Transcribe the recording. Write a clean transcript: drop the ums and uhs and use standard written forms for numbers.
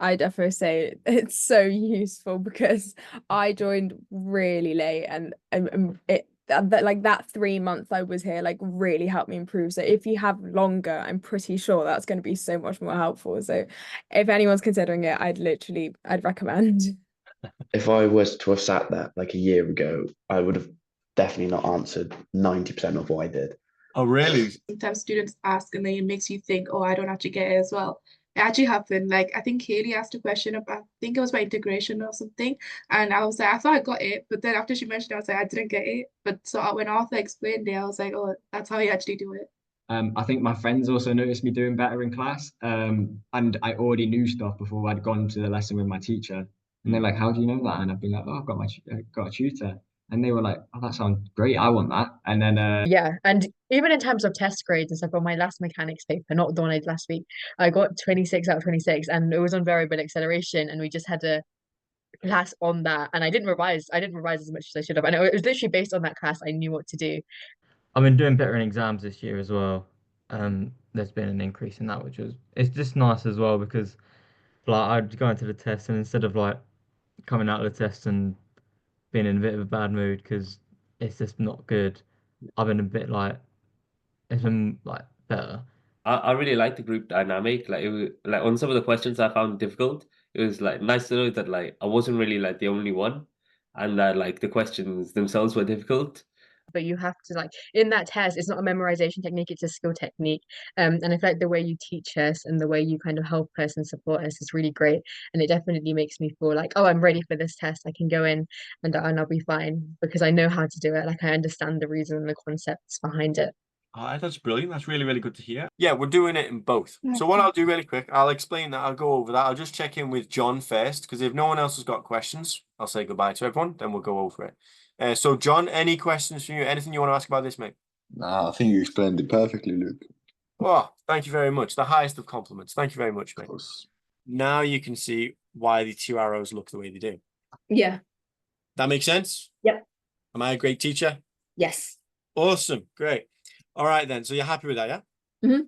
I definitely say it's so useful because I joined really late and it that like that 3 months I was here like really helped me improve. So if you have longer, I'm pretty sure that's going to be so much more helpful. So if anyone's considering it, I'd recommend. If I was to have sat there like a year ago, I would have definitely not answered 90% of what I did. Oh, really? Sometimes students ask and then it makes you think, oh, I don't actually get it as well. It actually happened. Like I think Kaylee asked a question about, I think it was about integration or something. And I was like, I thought I got it, but then after she mentioned it, I was like, I didn't get it. But so when Arthur explained it, I was like, oh, that's how you actually do it. I think my friends also noticed me doing better in class. And I already knew stuff before I'd gone to the lesson with my teacher. And they're like, "How do you know that?" And I'd be like, "Oh, I've got got a tutor." And they were like, "Oh, that sounds great. I want that." And then Yeah, and even in terms of test grades and stuff, on my last mechanics paper, not the one I did last week, I got 26 out of 26, and it was on variable acceleration, and we just had a class on that, and I didn't revise as much as I should have, and it was literally based on that class. I knew what to do. I've been doing better in exams this year as well. There's been an increase in that, which is it's just nice as well because like I'd go into the test and instead of like coming out of the test and being in a bit of a bad mood because it's just not good, I've been a bit like it's been like better. I really like the group dynamic. Like it was like on some of the questions I found difficult, it was like nice to know that like I wasn't really like the only one and that like the questions themselves were difficult. But you have to, like, in that test, it's not a memorization technique, it's a skill technique. And I feel like the way you teach us and the way you kind of help us and support us is really great. And it definitely makes me feel like, oh, I'm ready for this test. I can go in and I'll be fine because I know how to do it. Like I understand the reason and the concepts behind it. Oh, that's brilliant. That's really, really good to hear. Yeah, we're doing it in both. So what I'll do really quick, I'll explain that. I'll go over that. I'll just check in with John first, because if no one else has got questions, I'll say goodbye to everyone, then we'll go over it. So John, any questions from you? Anything you want to ask about this, mate? Nah, I think you explained it perfectly, Luke. Oh, thank you very much. The highest of compliments. Thank you very much, mate. Of course. Now you can see why the two arrows look the way they do. Yeah. That makes sense? Yep. Am I a great teacher? Yes. Awesome. Great. All right then. So you're happy with that, yeah? Mhm.